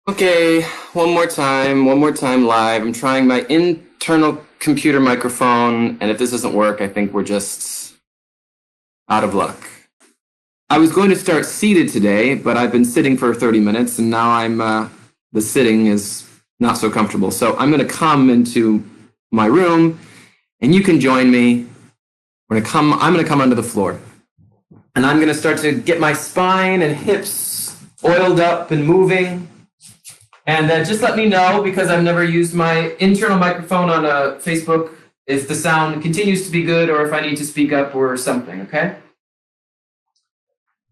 Okay, one more time live. I'm trying my internal computer microphone, and if this doesn't work, I think we're just out of luck. I was going to start seated today, but I've been sitting for 30 minutes, and now the sitting is not so comfortable. So I'm going to come into my room, and you can join me. I'm going to come onto the floor, and I'm going to start to get my spine and hips oiled up and moving. And just let me know, because I've never used my internal microphone on Facebook, if the sound continues to be good or if I need to speak up or something, okay?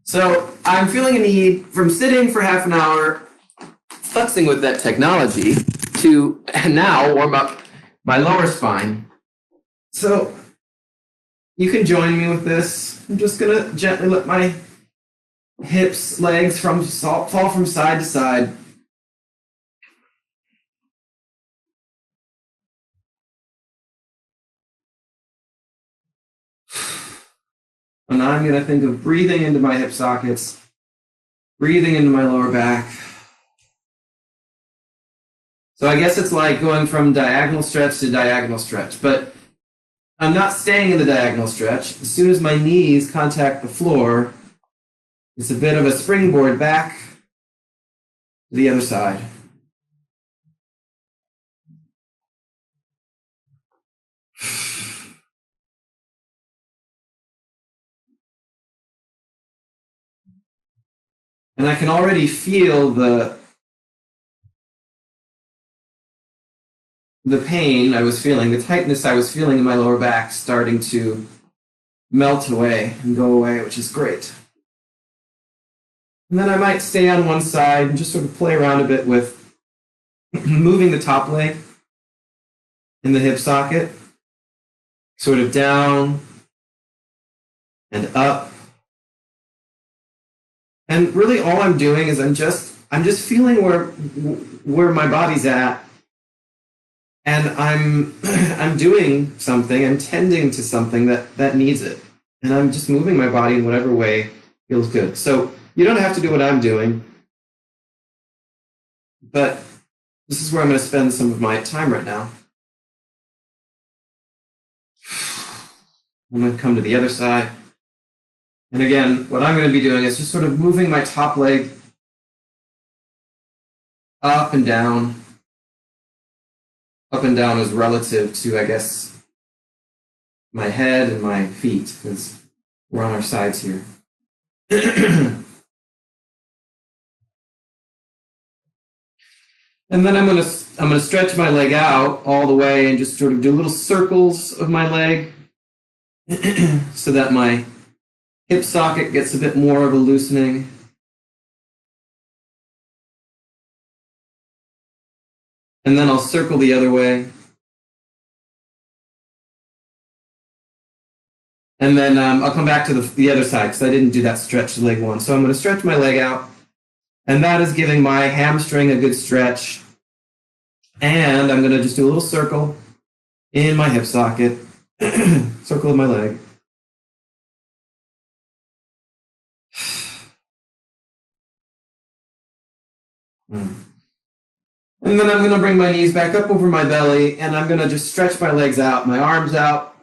So I'm feeling a need from sitting for half an hour, futzing with that technology, to now warm up my lower spine. So you can join me with this. I'm just going to gently let my hips, legs fall from side to side. And now I'm going to think of breathing into my hip sockets, breathing into my lower back. So I guess it's like going from diagonal stretch to diagonal stretch, but I'm not staying in the diagonal stretch. As soon as my knees contact the floor, it's a bit of a springboard back to the other side. And I can already feel the pain I was feeling, the tightness I was feeling in my lower back starting to melt away and go away, which is great. And then I might stay on one side and just sort of play around a bit with moving the top leg in the hip socket, sort of down and up. And really all I'm doing is I'm just feeling where my body's at. And I'm doing something, I'm tending to something that needs it. And I'm just moving my body in whatever way feels good. So you don't have to do what I'm doing, but this is where I'm going to spend some of my time right now. I'm going to come to the other side. And again, what I'm going to be doing is just sort of moving my top leg up and down. Up and down is relative to, I guess, my head and my feet, because we're on our sides here. And then I'm going to stretch my leg out all the way and just sort of do little circles of my leg so that my hip socket gets a bit more of a loosening. And then I'll circle the other way. And then I'll come back to the other side, because I didn't do that stretch leg one. So I'm going to stretch my leg out. And that is giving my hamstring a good stretch. And I'm going to just do a little circle in my hip socket. Circle of my leg. And then I'm going to bring my knees back up over my belly, and I'm going to just stretch my legs out, my arms out,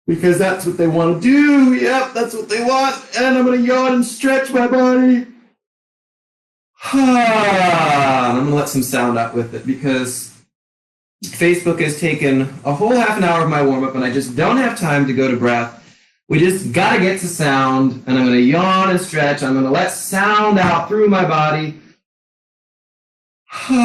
because that's what they want to do. Yep, that's what they want. And I'm going to yawn and stretch my body. And I'm going to let some sound out with it, because Facebook has taken a whole half an hour of my warm-up, and I just don't have time to go to breath. We just got to get to sound, and I'm going to yawn and stretch. I'm going to let sound out through my body. And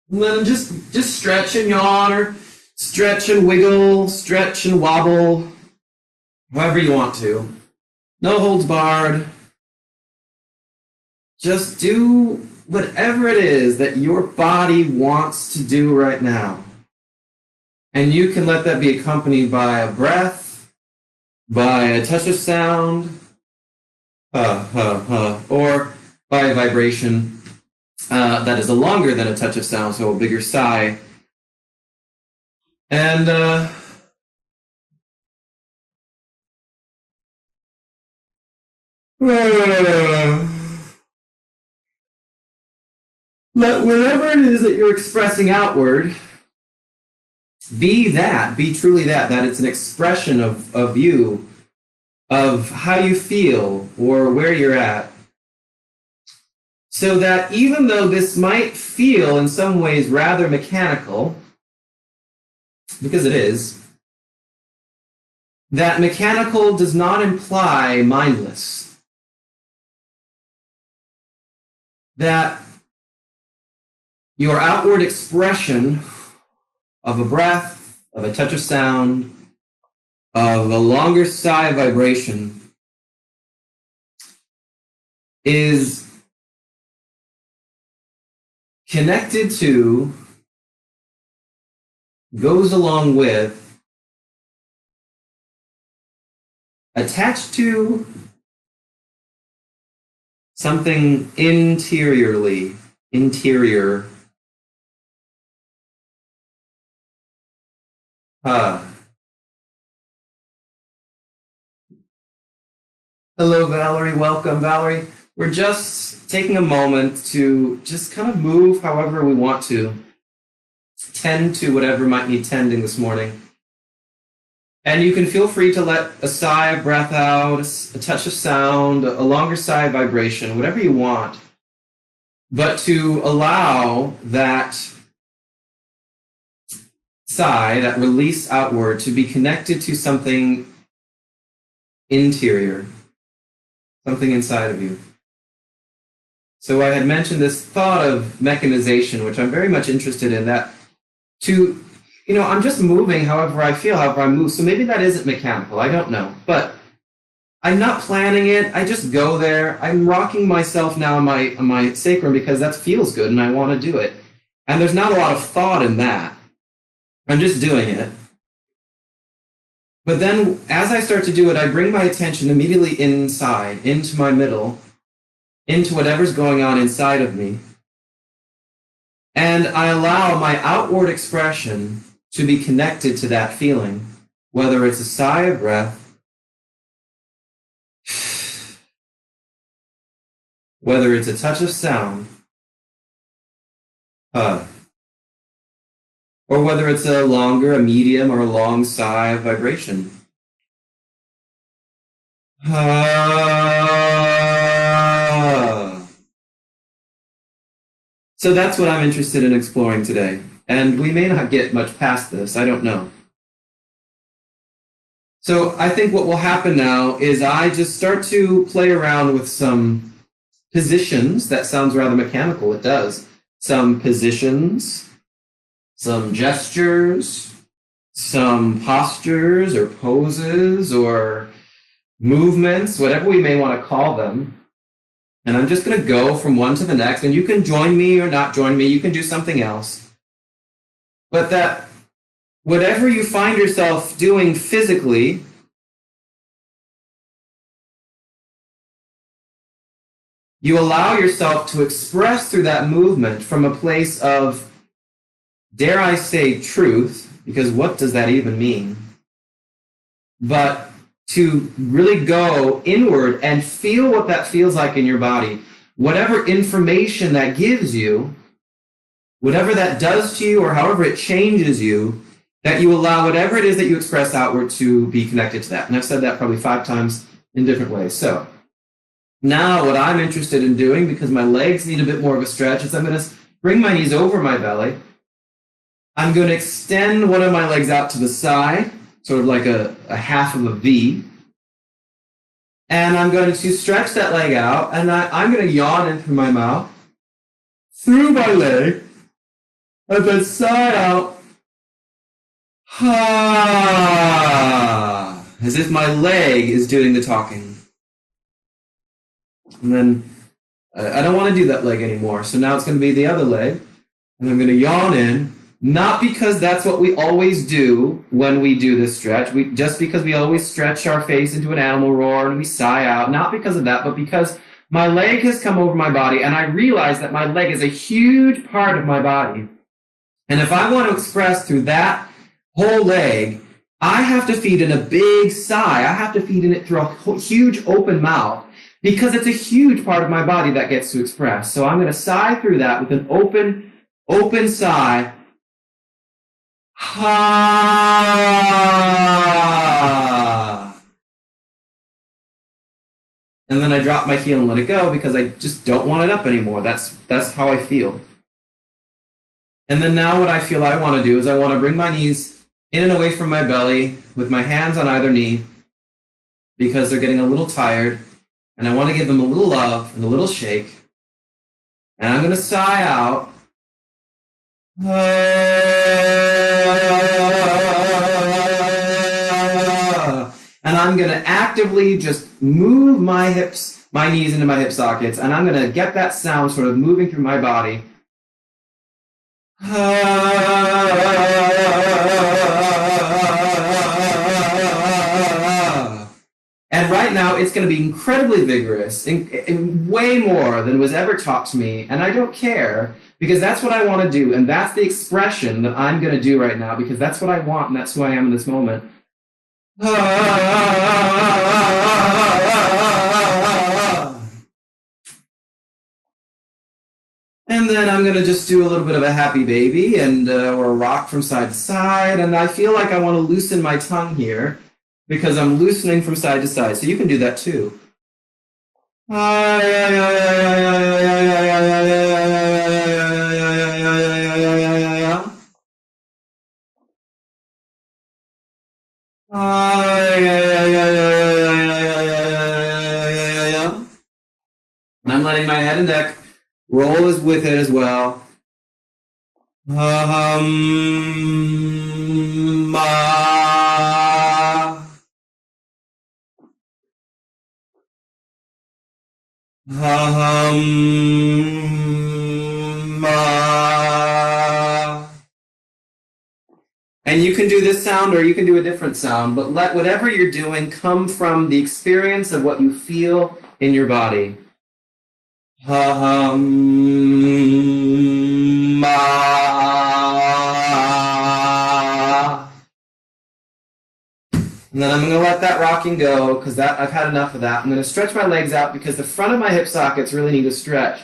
then just stretch and yawn, or stretch and wiggle, stretch and wobble, however you want to. No holds barred. Just do whatever it is that your body wants to do right now. And you can let that be accompanied by a breath, by a touch of sound, or by a vibration that is longer than a touch of sound, so a bigger sigh, And whatever it is that you're expressing outward, be truly that it's an expression of you, of how you feel or where you're at. So that even though this might feel in some ways rather mechanical, because it is, that mechanical does not imply mindless. That your outward expression of a breath, of a touch of sound, of a longer sigh vibration is connected to, goes along with, attached to something interior. Hello, Valerie. Welcome, Valerie. We're just taking a moment to just kind of move however we want to, tend to whatever might need tending this morning. And you can feel free to let a sigh of breath out, a touch of sound, a longer sigh of vibration, whatever you want. But to allow that sigh, that release outward, to be connected to something interior, something inside of you. So I had mentioned this thought of mechanization, which I'm very much interested in, that to, I'm just moving however I feel, however I move. So maybe that isn't mechanical, I don't know. But I'm not planning it, I just go there. I'm rocking myself now on my sacrum because that feels good and I want to do it. And there's not a lot of thought in that. I'm just doing it. But then as I start to do it, I bring my attention immediately inside, into my middle, into whatever's going on inside of me. And I allow my outward expression to be connected to that feeling, whether it's a sigh of breath, whether it's a touch of sound, or whether it's a longer, a medium, or a long sigh of vibration. So that's what I'm interested in exploring today. And we may not get much past this, I don't know. So I think what will happen now is I just start to play around with some positions. That sounds rather mechanical, it does. Some positions, some gestures, some postures or poses or movements, whatever we may want to call them. And I'm just going to go from one to the next, and you can join me or not join me, you can do something else. But that whatever you find yourself doing physically, you allow yourself to express through that movement from a place of, dare I say, truth, because what does that even mean? But to really go inward and feel what that feels like in your body. Whatever information that gives you, whatever that does to you or however it changes you, that you allow whatever it is that you express outward to be connected to that. And I've said that probably 5 times in different ways. So now what I'm interested in doing, because my legs need a bit more of a stretch, is I'm going to bring my knees over my belly. I'm going to extend one of my legs out to the side, sort of like a half of a V. And I'm going to stretch that leg out, and I'm going to yawn in through my mouth, through my leg, and then sigh out, as if my leg is doing the talking. And then I don't want to do that leg anymore, so now it's going to be the other leg, and I'm going to yawn in. Not because that's what we always do when we do this stretch, just because we always stretch our face into an animal roar and we sigh out, not because of that, but because my leg has come over my body and I realize that my leg is a huge part of my body. And if I want to express through that whole leg, I have to feed in a big sigh. I have to feed in it through a huge open mouth because it's a huge part of my body that gets to express. So I'm going to sigh through that with an open sigh. Ha. And then I drop my heel and let it go because I just don't want it up anymore. That's how I feel. And then now what I feel I want to do is I want to bring my knees in and away from my belly with my hands on either knee because they're getting a little tired. And I want to give them a little love and a little shake. And I'm going to sigh out. And I'm going to actively just move my hips, my knees into my hip sockets. And I'm going to get that sound sort of moving through my body. And right now, it's going to be incredibly vigorous, and way more than was ever taught to me. And I don't care, because that's what I want to do. And that's the expression that I'm going to do right now, because that's what I want, and that's who I am in this moment. And then I'm going to just do a little bit of a happy baby and or a rock from side to side. And I feel like I want to loosen my tongue here because I'm loosening from side to side. So you can do that too. And I'm letting my head and neck roll with it as well. And you can do this sound or you can do a different sound, but let whatever you're doing come from the experience of what you feel in your body. And then I'm going to let that rocking go because I've had enough of that. I'm going to stretch my legs out because the front of my hip sockets really need to stretch.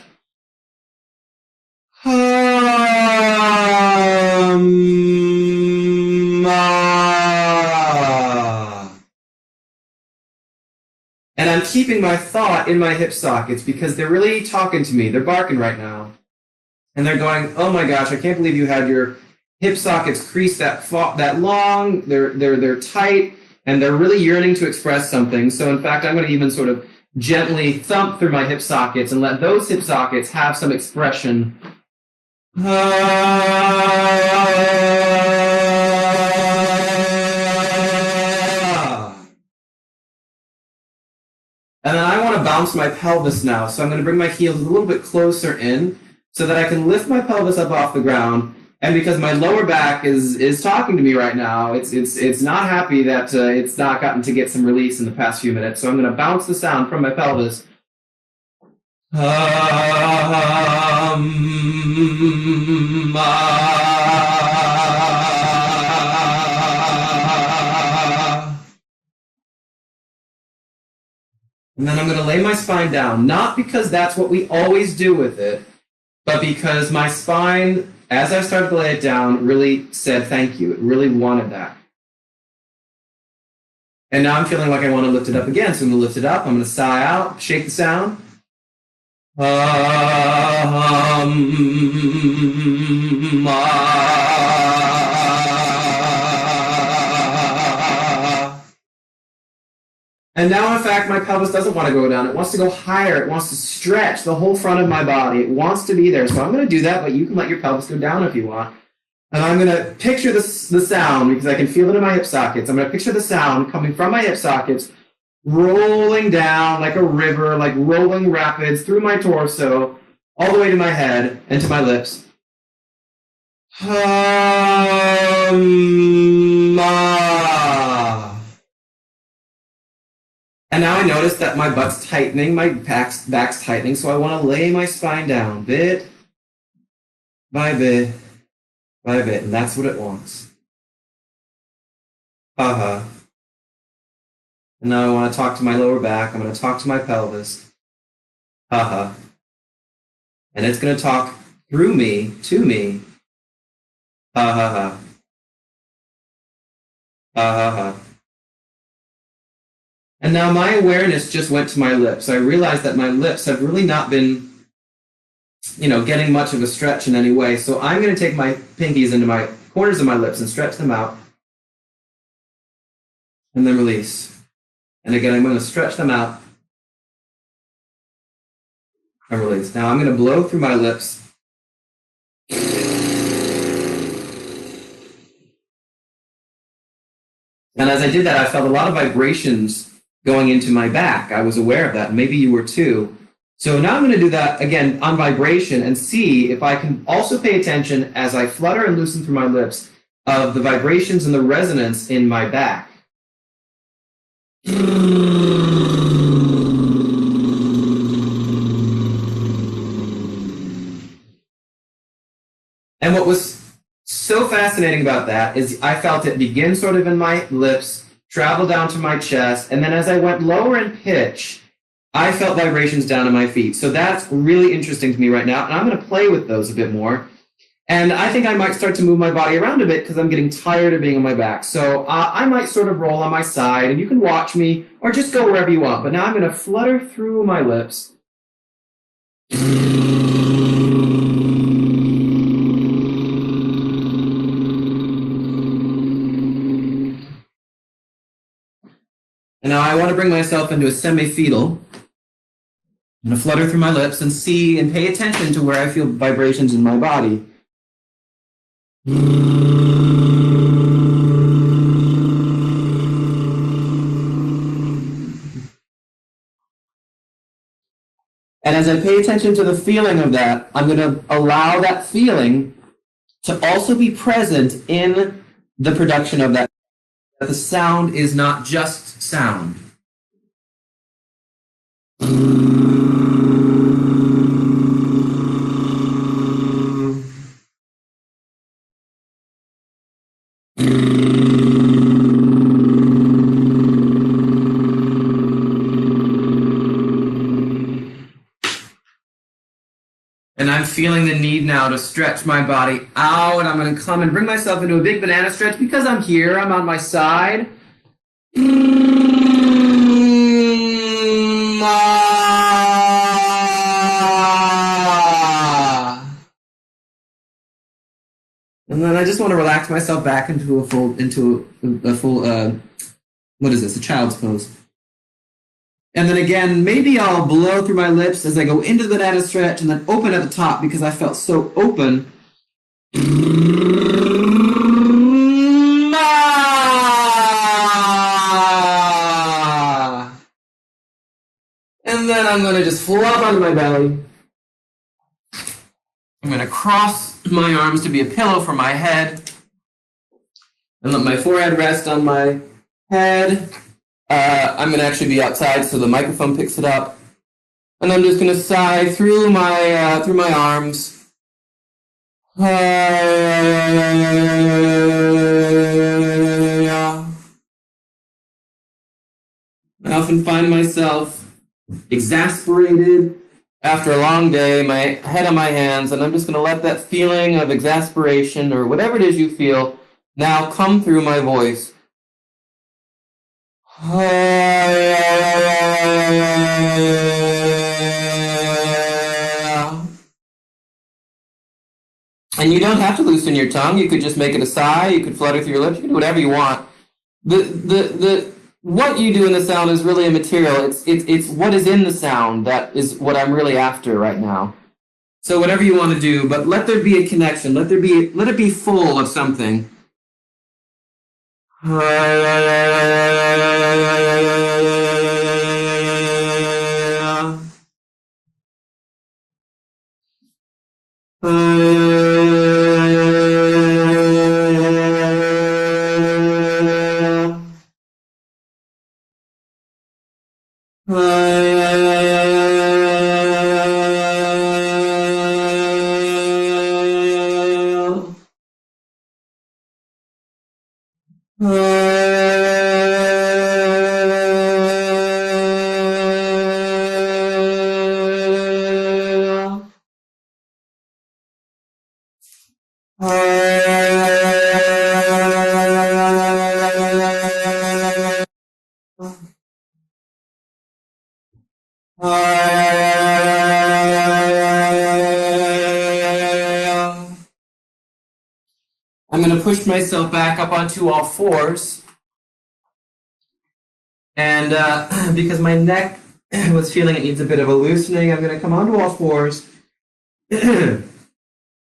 And I'm keeping my thought in my hip sockets because they're really talking to me. They're barking right now. And they're going, oh my gosh, I can't believe you had your hip sockets creased that long. They're tight. And they're really yearning to express something. So in fact, I'm going to even sort of gently thump through my hip sockets and let those hip sockets have some expression. And then I want to bounce my pelvis now. So I'm going to bring my heels a little bit closer in so that I can lift my pelvis up off the ground. And because my lower back is talking to me right now, it's not happy that it's not gotten to get some release in the past few minutes. So I'm going to bounce the sound from my pelvis. And then I'm going to lay my spine down, not because that's what we always do with it, but because my spine, as I started to lay it down, really said thank you. It really wanted that. And now I'm feeling like I want to lift it up again. So I'm going to lift it up. I'm going to sigh out, shake the sound. And now, in fact, my pelvis doesn't want to go down. It wants to go higher. It wants to stretch the whole front of my body. It wants to be there. So I'm going to do that, but you can let your pelvis go down if you want. And I'm going to picture the sound because I can feel it in my hip sockets. I'm going to picture the sound coming from my hip sockets, rolling down like a river, like rolling rapids through my torso, all the way to my head and to my lips. And now I notice that my butt's tightening, my back's tightening, so I want to lay my spine down bit by bit by bit, and that's what it wants. ha. And now I want to talk to my lower back. I'm going to talk to my pelvis. Ha ha. And it's going to talk through me, to me. Ha ha ha. Ha ha ha. And now my awareness just went to my lips. I realized that my lips have really not been, getting much of a stretch in any way. So I'm going to take my pinkies into my corners of my lips and stretch them out. And then release. And again, I'm going to stretch them out and release. Now I'm going to blow through my lips. And as I did that, I felt a lot of vibrations going into my back. I was aware of that. Maybe you were too. So now I'm going to do that again on vibration and see if I can also pay attention as I flutter and loosen through my lips of the vibrations and the resonance in my back. And what was so fascinating about that is I felt it begin sort of in my lips, travel down to my chest, and then as I went lower in pitch, I felt vibrations down in my feet. So that's really interesting to me right now, and I'm going to play with those a bit more. And I think I might start to move my body around a bit because I'm getting tired of being on my back. So I might sort of roll on my side, and you can watch me or just go wherever you want. But now I'm going to flutter through my lips. And now I want to bring myself into a semi-fetal. I'm going to flutter through my lips and see and pay attention to where I feel vibrations in my body. And as I pay attention to the feeling of that, I'm going to allow that feeling to also be present in the production of that. That the sound is not just sound. And I'm feeling the need now to stretch my body out. I'm going to come and bring myself into a big banana stretch because I'm here. I'm on my side. And then I just want to relax myself back into a full, what is this? A child's pose. And then again, maybe I'll blow through my lips as I go into the banana stretch and then open at the top because I felt so open. And then I'm going to just flop onto my belly. I'm going to cross my arms to be a pillow for my head. And let my forehead rest on my head. I'm going to actually be outside so the microphone picks it up. And I'm just going to sigh through my arms. I often find myself exasperated after a long day, my head on my hands, and I'm just going to let that feeling of exasperation or whatever it is you feel now come through my voice. And you don't have to loosen your tongue. You could just make it a sigh. You could flutter through your lips. You can do whatever you want. What you do in the sound is really immaterial. It's what is in the sound that is what I'm really after right now. So whatever you want to do, but let there be a connection. Let it be full of something. I'm going to push myself back up onto all fours. And because my neck was feeling it needs a bit of a loosening, I'm going to come onto all fours. I'm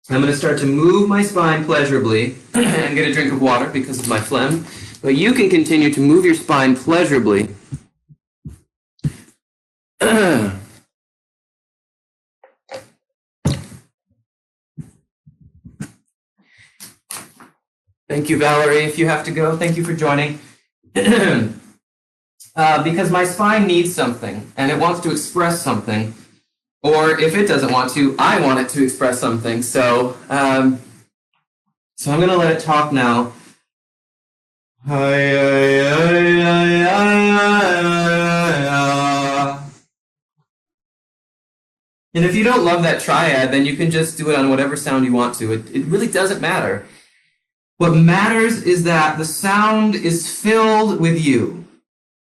going to start to move my spine pleasurably and get a drink of water because of my phlegm. But you can continue to move your spine pleasurably. Thank you, Valerie, if you have to go. Thank you for joining. Because my spine needs something, and it wants to express something. Or if it doesn't want to, I want it to express something. So I'm going to let it talk now. And if you don't love that triad, then you can just do it on whatever sound you want to. It really doesn't matter. What matters is that the sound is filled with you,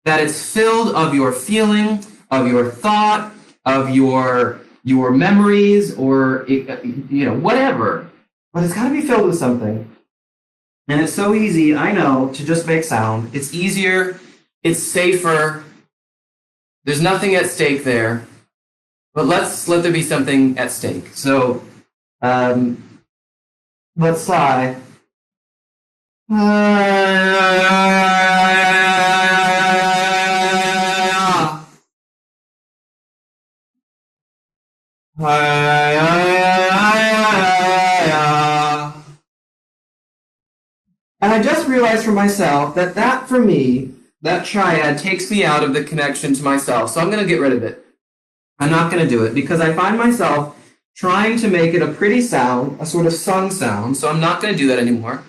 that it's filled of your feeling, of your thought, of your memories, or whatever. But it's got to be filled with something. And it's so easy, I know, to just make sound. It's easier, it's safer. There's nothing at stake there. But let's let there be something at stake. So let's sigh. And I just realized for myself that for me, that triad takes me out of the connection to myself. So I'm going to get rid of it. I'm not going to do it because I find myself trying to make it a pretty sound, a sort of sung sound. So I'm not going to do that anymore.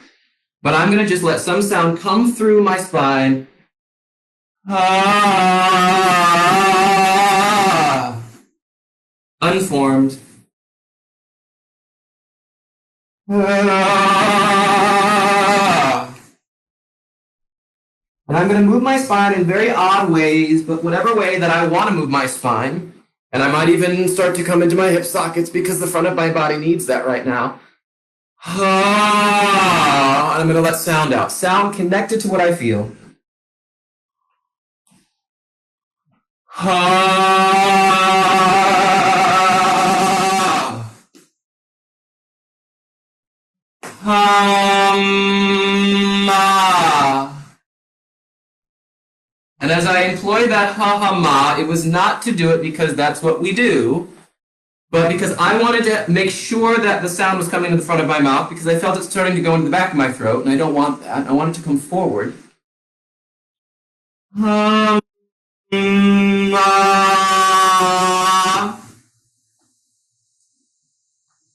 But I'm going to just let some sound come through my spine. Unformed. And I'm going to move my spine in very odd ways, but whatever way that I want to move my spine. And I might even start to come into my hip sockets because the front of my body needs that right now. And I'm going to let sound out. Sound connected to what I feel. And as I employ that ha-ha-ma, it was not to do it because that's what we do, but because I wanted to make sure that the sound was coming to the front of my mouth because I felt it starting to go into the back of my throat, and I don't want that. I want it to come forward.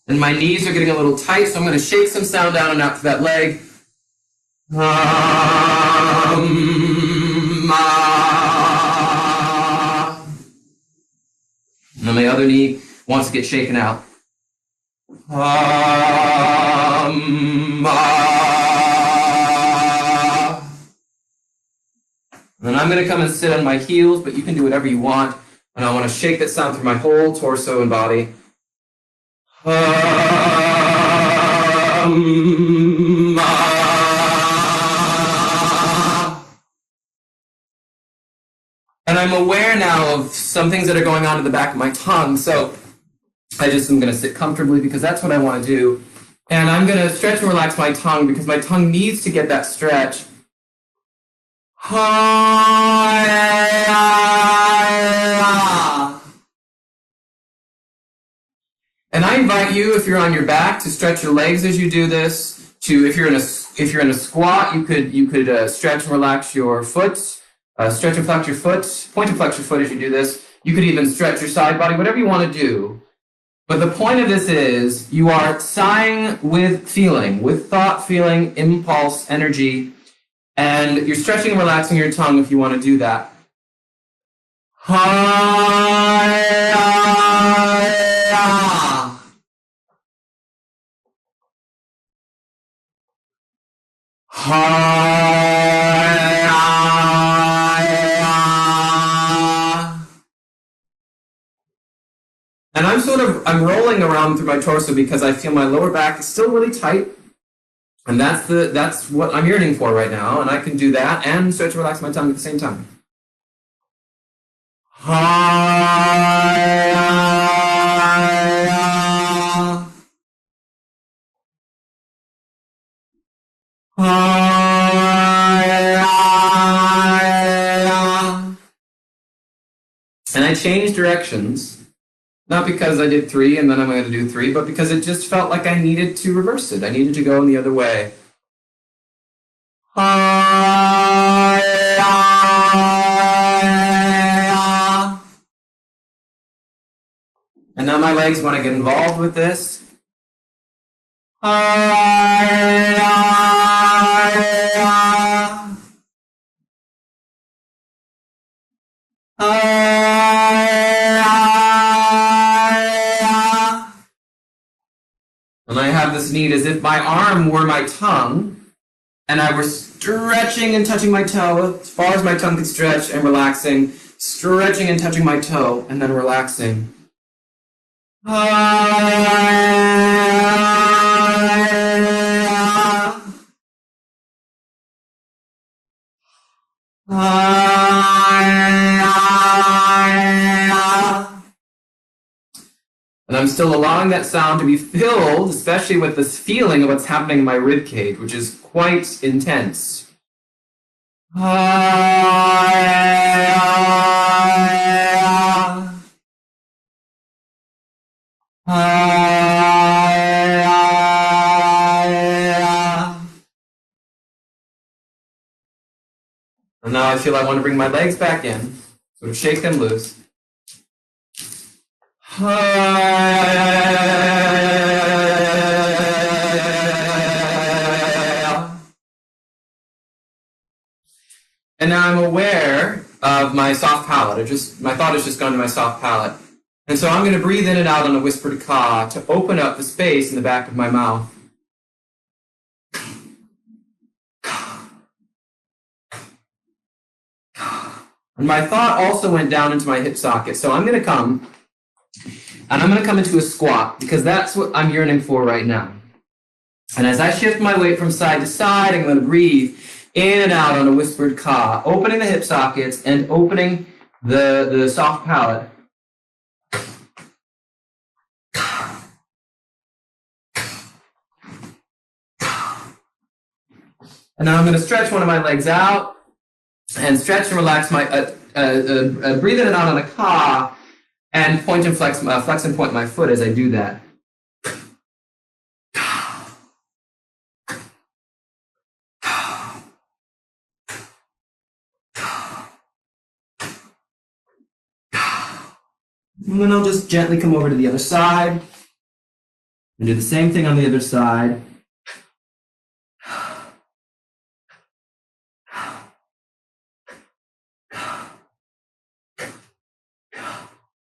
And my knees are getting a little tight, so I'm going to shake some sound down and out to that leg. And then my other knee wants to get shaken out. And then I'm going to come and sit on my heels, but you can do whatever you want. And I want to shake that sound through my whole torso and body. And I'm aware now of some things that are going on in the back of my tongue, so I just am going to sit comfortably because that's what I want to do. And I'm going to stretch and relax my tongue because my tongue needs to get that stretch. And I invite you, if you're on your back, to stretch your legs as you do this. If you're in a squat, you could stretch and relax your foot. Stretch and flex your foot. Point and flex your foot as you do this. You could even stretch your side body, whatever you want to do. But the point of this is you are sighing with feeling, with thought, feeling, impulse, energy. And you're stretching and relaxing your tongue if you want to do that. And I'm rolling around through my torso because I feel my lower back is still really tight. And that's what I'm yearning for right now. And I can do that and stretch and relax my tongue at the same time. And I changed directions. Not because I did 3 and then I'm going to do 3, but because it just felt like I needed to reverse it. I needed to go in the other way. And now my legs want to get involved with this. And I have this need as if my arm were my tongue, and I were stretching and touching my toe as far as my tongue could stretch and relaxing, stretching and touching my toe, and then relaxing. And I'm still allowing that sound to be filled, especially with this feeling of what's happening in my rib cage, which is quite intense. And now I feel I want to bring my legs back in, sort of shake them loose. And now I'm aware of my soft palate. My thought has just gone to my soft palate. And so I'm going to breathe in and out on a whispered ka to open up the space in the back of my mouth. And my thought also went down into my hip socket. So I'm going to come, and I'm going to come into a squat because that's what I'm yearning for right now. And as I shift my weight from side to side, I'm going to breathe in and out on a whispered ka, opening the hip sockets and opening the soft palate. And now I'm going to stretch one of my legs out and stretch and relax my, breathe in and out on a ka, and point and flex and point my foot as I do that. And then I'll just gently come over to the other side and do the same thing on the other side.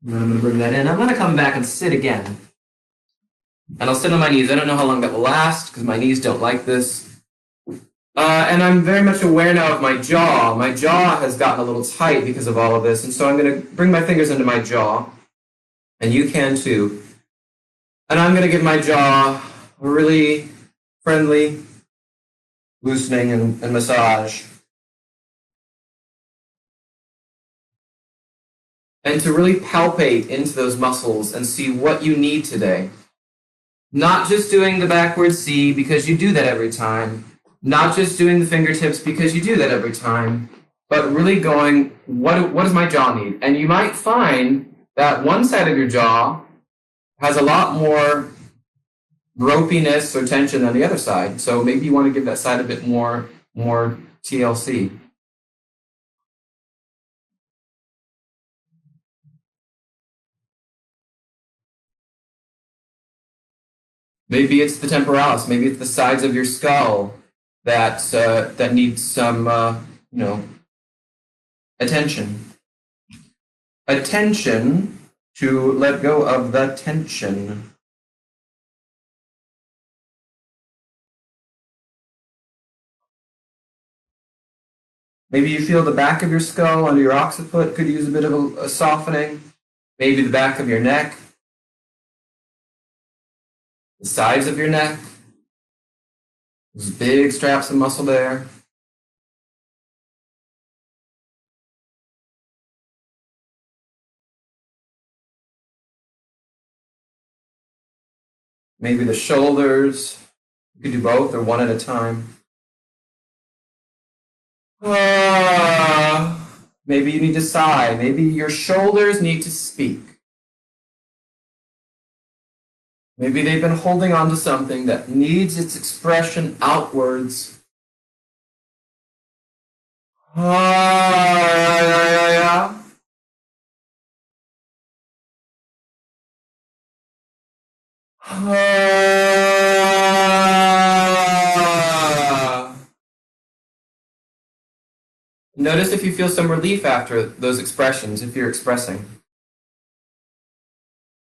And then I'm going to bring that in. I'm going to come back and sit again. And I'll sit on my knees. I don't know how long that will last because my knees don't like this. And I'm very much aware now of my jaw. My jaw has gotten a little tight because of all of this. And so I'm going to bring my fingers into my jaw. And you can too. And I'm going to give my jaw a really friendly loosening and massage. And to really palpate into those muscles and see what you need today. Not just doing the backward C because you do that every time. Not just doing the fingertips because you do that every time. But really going, what does my jaw need? And you might find that one side of your jaw has a lot more ropiness or tension than the other side. So maybe you want to give that side a bit more TLC. Maybe it's the temporalis. Maybe it's the sides of your skull. that needs some, attention. Attention to let go of the tension. Maybe you feel the back of your skull under your occiput could use a bit of a softening. Maybe the back of your neck, the sides of your neck, those big straps of muscle there. Maybe the shoulders. You could do both or one at a time. Maybe you need to sigh. Maybe your shoulders need to speak. Maybe they've been holding on to something that needs its expression outwards. Notice if you feel some relief after those expressions, if you're expressing.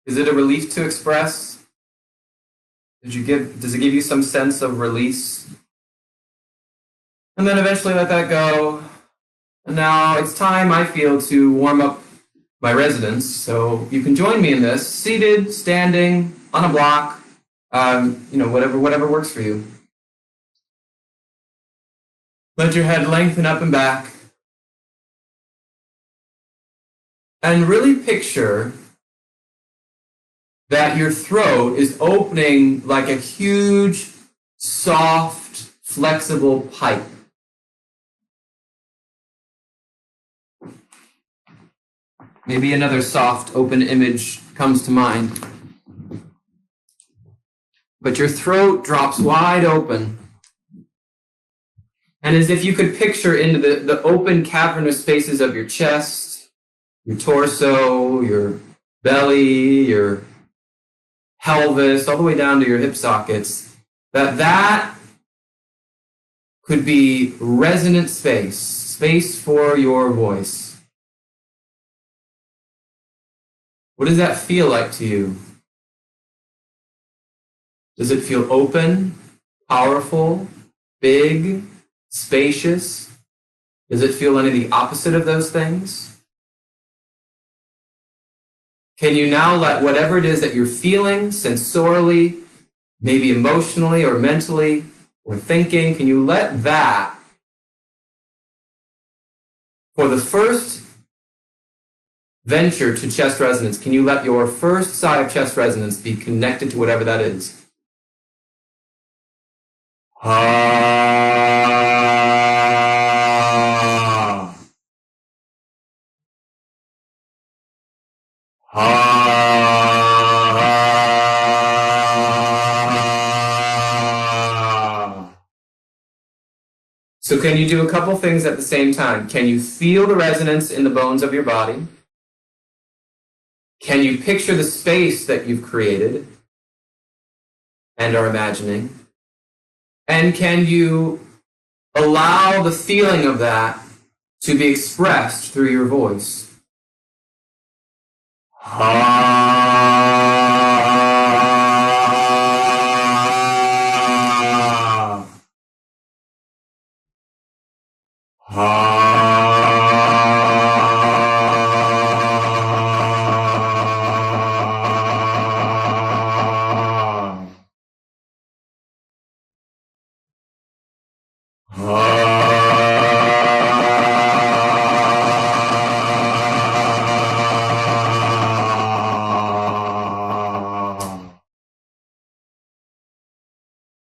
Is it a relief to express? Does it give you some sense of release? And then eventually let that go. And now it's time, I feel, to warm up my residents. So you can join me in this, seated, standing, on a block, whatever works for you. Let your head lengthen up and back. And really picture that your throat is opening like a huge, soft, flexible pipe. Maybe another soft, open image comes to mind. But your throat drops wide open. And as if you could picture into the open, cavernous spaces of your chest, your torso, your belly, your pelvis, all the way down to your hip sockets, that could be resonant space for your voice. What does that feel like to you? Does it feel open, powerful, big, spacious? Does it feel any of the opposite of those things? Can you now let whatever it is that you're feeling sensorially, maybe emotionally or mentally or thinking, can you let that, for the first venture to chest resonance, can you let your first side of chest resonance be connected to whatever that is? So can you do a couple things at the same time? Can you feel the resonance in the bones of your body? Can you picture the space that you've created and are imagining? And can you allow the feeling of that to be expressed through your voice?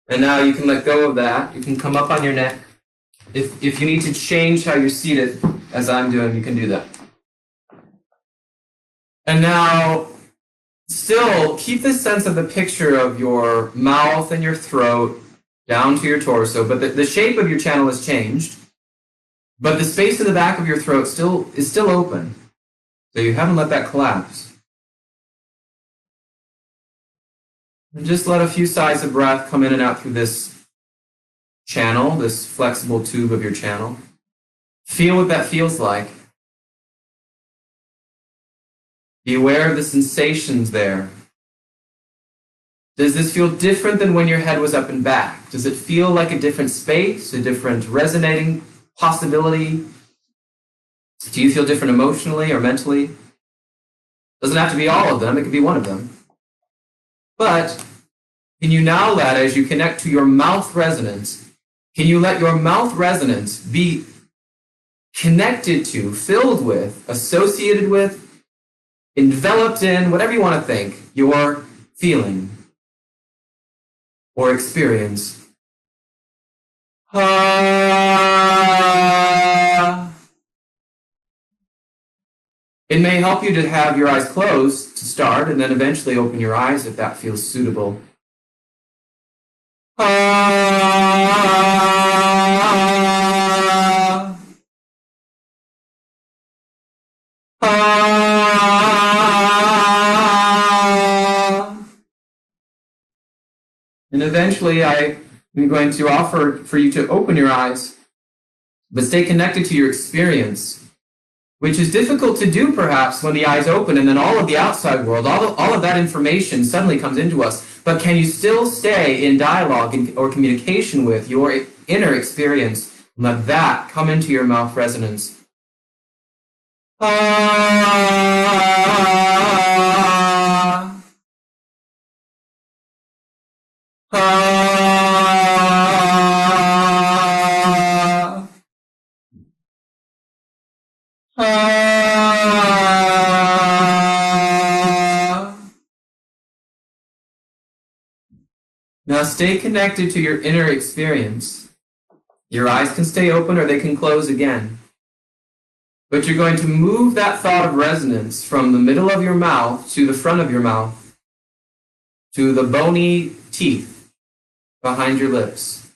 And now you can let go of that. You can come up on your neck. If you need to change how you're seated, as I'm doing, you can do that. And now, still keep this sense of the picture of your mouth and your throat down to your torso, but the shape of your channel has changed. But the space in the back of your throat is still open. So you haven't let that collapse. And just let a few sighs of breath come in and out through this channel, this flexible tube of your channel. Feel what that feels like. Be aware of the sensations there. Does this feel different than when your head was up and back? Does it feel like a different space, a different resonating possibility? Do you feel different emotionally or mentally? Doesn't have to be all of them, it could be one of them. But can you now let, as you connect to your mouth resonance, can you let your mouth resonance be connected to, filled with, associated with, enveloped in, whatever you want to think, your feeling or experience? It may help you to have your eyes closed to start, and then eventually open your eyes if that feels suitable. And eventually I'm going to offer for you to open your eyes, but stay connected to your experience, which is difficult to do perhaps when the eyes open and then all of the outside world, all of that information suddenly comes into us. But can you still stay in dialogue or communication with your inner experience and let that come into your mouth resonance? Now stay connected to your inner experience. Your eyes can stay open or they can close again. But you're going to move that thought of resonance from the middle of your mouth to the front of your mouth, to the bony teeth behind your lips.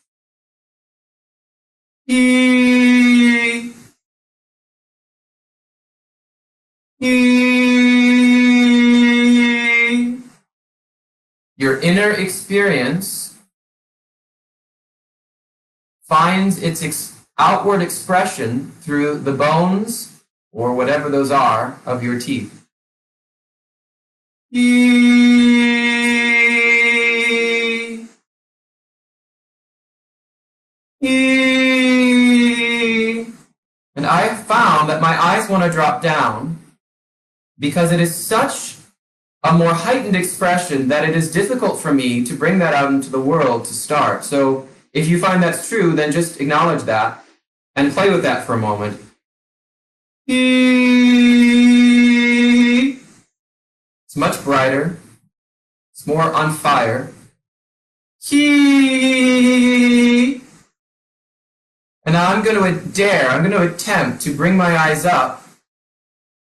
Your inner experience finds its outward expression through the bones, or whatever those are, of your teeth. And I have found that my eyes want to drop down because it is such a more heightened expression that it is difficult for me to bring that out into the world to start. So if you find that's true, then just acknowledge that and play with that for a moment. It's much brighter. It's more on fire. And now I'm going to attempt to bring my eyes up,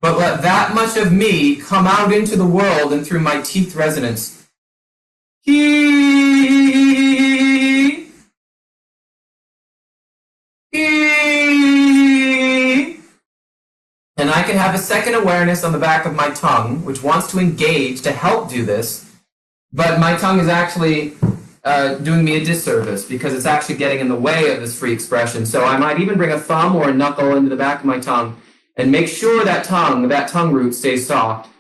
but let that much of me come out into the world and through my teeth resonance. And I can have a second awareness on the back of my tongue, which wants to engage to help do this, but my tongue is actually doing me a disservice because it's actually getting in the way of this free expression. So I might even bring a thumb or a knuckle into the back of my tongue and make sure that tongue root stays soft.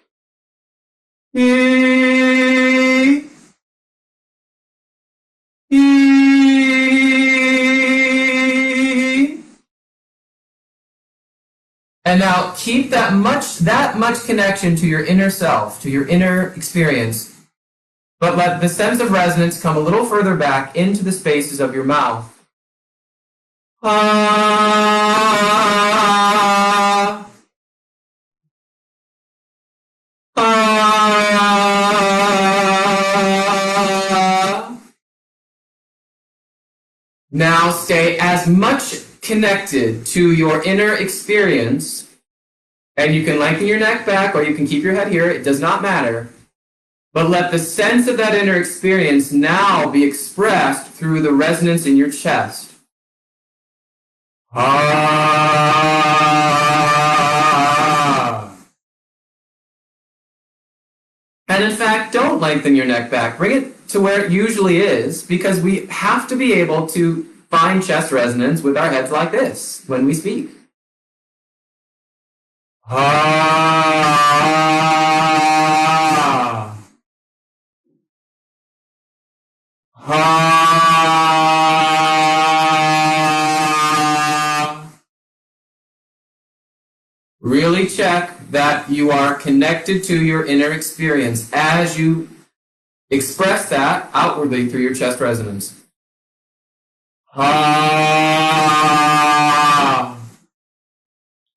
And now keep that much connection to your inner self, to your inner experience, but let the sense of resonance come a little further back into the spaces of your mouth. Now stay as much connected to your inner experience, and you can lengthen your neck back or you can keep your head here, it does not matter. But let the sense of that inner experience now be expressed through the resonance in your chest. And in fact, don't lengthen your neck back. Bring it to where it usually is, because we have to be able to find chest resonance with our heads like this when we speak. Ha. Ha. Really check that you are connected to your inner experience as you express that outwardly through your chest resonance. Ha.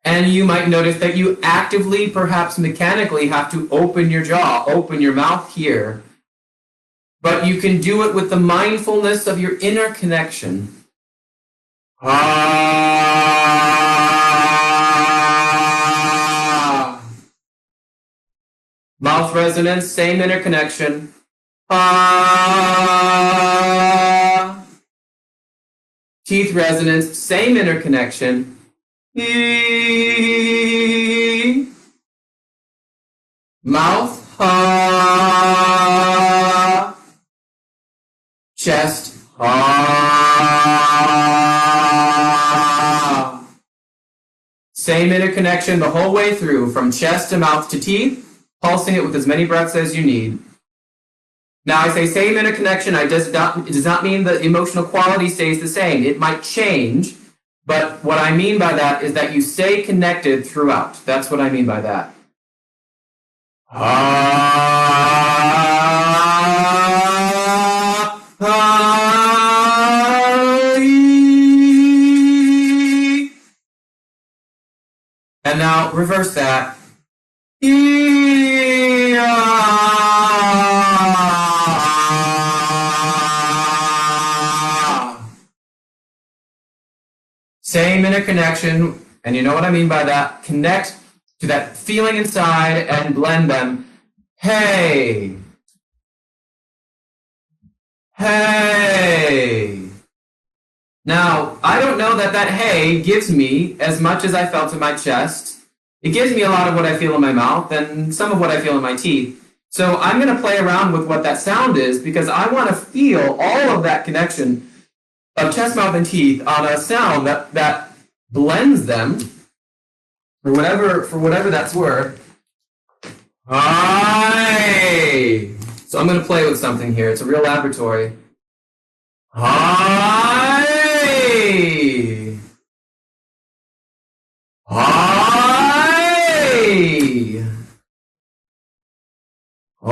And you might notice that you actively, perhaps mechanically, have to open your jaw, open your mouth here. But you can do it with the mindfulness of your inner connection. Ah. Mouth resonance, same inner connection. Ah. Teeth resonance, same inner connection. E. Mouth. Ha. Chest. Ha. Same inner connection the whole way through, from chest to mouth to teeth, pulsing it with as many breaths as you need. Now, I say same inner connection, it does not mean the emotional quality stays the same. It might change, but what I mean by that is that you stay connected throughout. That's what I mean by that. And now reverse that. Same inner connection, and you know what I mean by that. Connect to that feeling inside and blend them. Hey. Hey. Now, I don't know that hey gives me as much as I felt in my chest. It gives me a lot of what I feel in my mouth and some of what I feel in my teeth. So I'm going to play around with what that sound is because I want to feel all of that connection of chest, mouth, and teeth on a sound that blends them for whatever that's worth. Hi. So I'm going to play with something here. It's a real laboratory. Hi. Hi. Oh.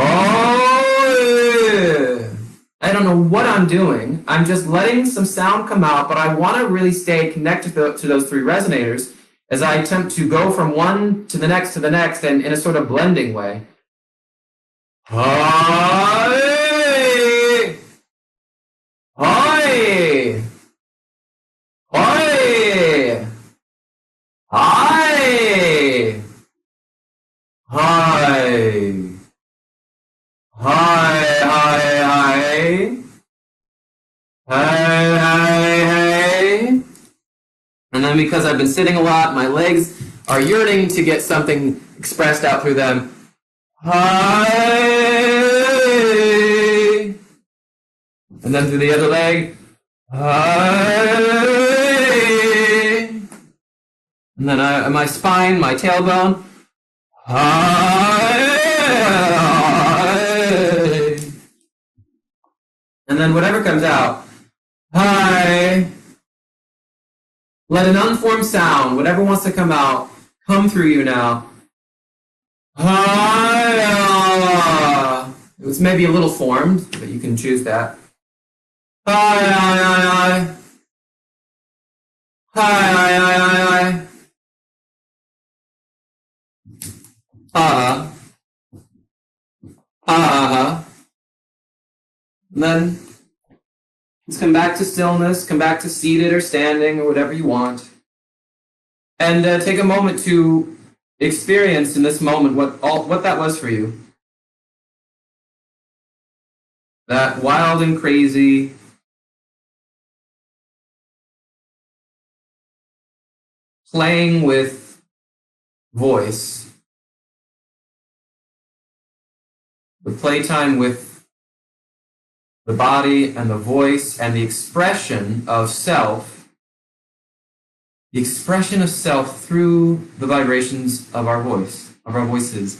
I don't know what I'm doing. I'm just letting some sound come out, but I want to really stay connected to those three resonators as I attempt to go from one to the next and in a sort of blending way. Hi! Hi! Hi! Hi! Hi! Hi! Hey. And then because I've been sitting a lot, my legs are yearning to get something expressed out through them. Hey. And then through the other leg. Hey. And then my spine, my tailbone. Hey. And then whatever comes out. Hi. Let an unformed sound, whatever wants to come out, come through you now. Hi. It was maybe a little formed, but you can choose that. Hi. Hi. And then let's come back to stillness, come back to seated or standing or whatever you want. And take a moment to experience in this moment what that was for you. That wild and crazy, playing with voice, the playtime with the body and the voice and the expression of self, through the vibrations of our voice, of our voices.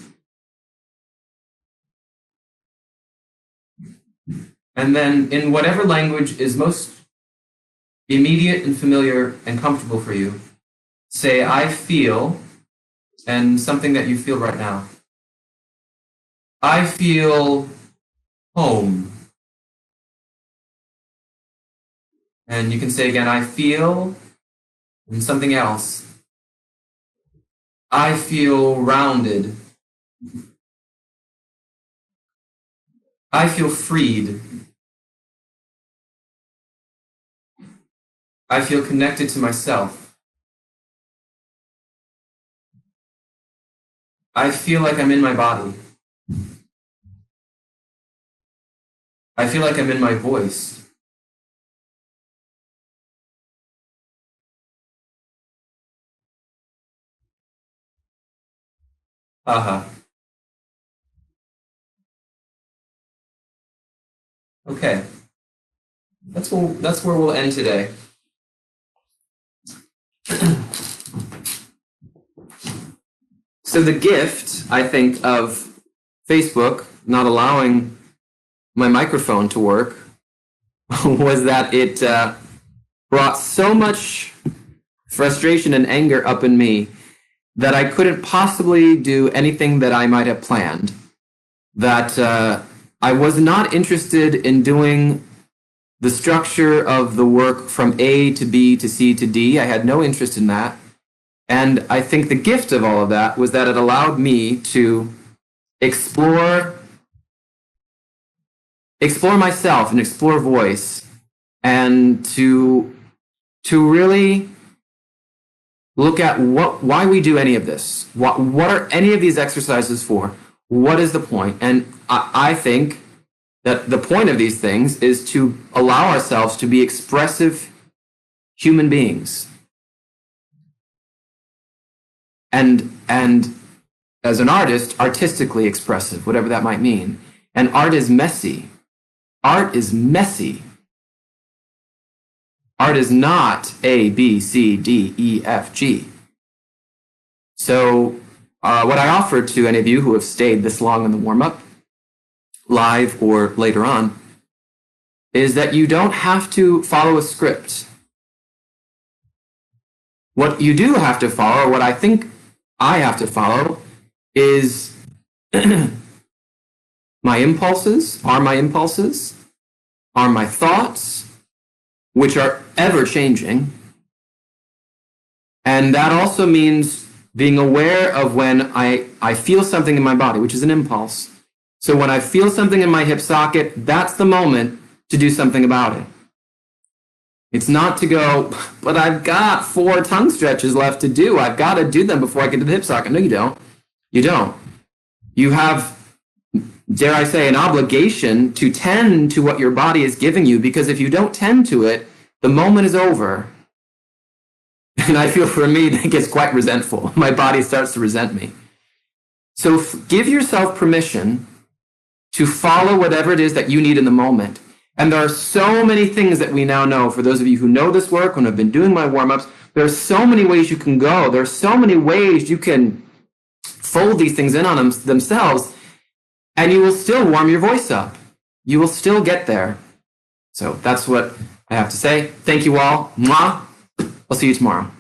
And then in whatever language is most immediate and familiar and comfortable for you, say, I feel, and something that you feel right now. I feel home. And you can say again, I feel, and something else. I feel rounded. I feel freed. I feel connected to myself. I feel like I'm in my body. I feel like I'm in my voice. Okay. That's where we'll end today. So the gift, I think, of Facebook not allowing my microphone to work was that it brought so much frustration and anger up in me that I couldn't possibly do anything that I might have planned. That I was not interested in doing the structure of the work from A to B to C to D. I had no interest in that. And I think the gift of all of that was that it allowed me to explore myself and explore voice, and to really look at why we do any of this. What are any of these exercises for? What is the point? And I think that the point of these things is to allow ourselves to be expressive human beings. And as an artist, artistically expressive, whatever that might mean. And art is messy. Art is messy. Art is not A, B, C, D, E, F, G. So what I offer to any of you who have stayed this long in the warm-up, live or later on, is that you don't have to follow a script. What you do have to follow, what I think I have to follow, is my impulses, are my thoughts, which are ever changing. And that also means being aware of when I feel something in my body, which is an impulse. So when I feel something in my hip socket, that's the moment to do something about it. It's not to go, but I've got 4 tongue stretches left to do. I've got to do them before I get to the hip socket. No, you don't. You don't. You have, dare I say, an obligation to tend to what your body is giving you, because if you don't tend to it, the moment is over. And I feel for me that gets quite resentful. My body starts to resent me. So give yourself permission to follow whatever it is that you need in the moment. And there are so many things that we now know. For those of you who know this work and have been doing my warm-ups, there are so many ways you can go. There are so many ways you can fold these things in on themselves, and you will still warm your voice up. You will still get there. So that's what I have to say. Thank you all. Mwah. I'll see you tomorrow.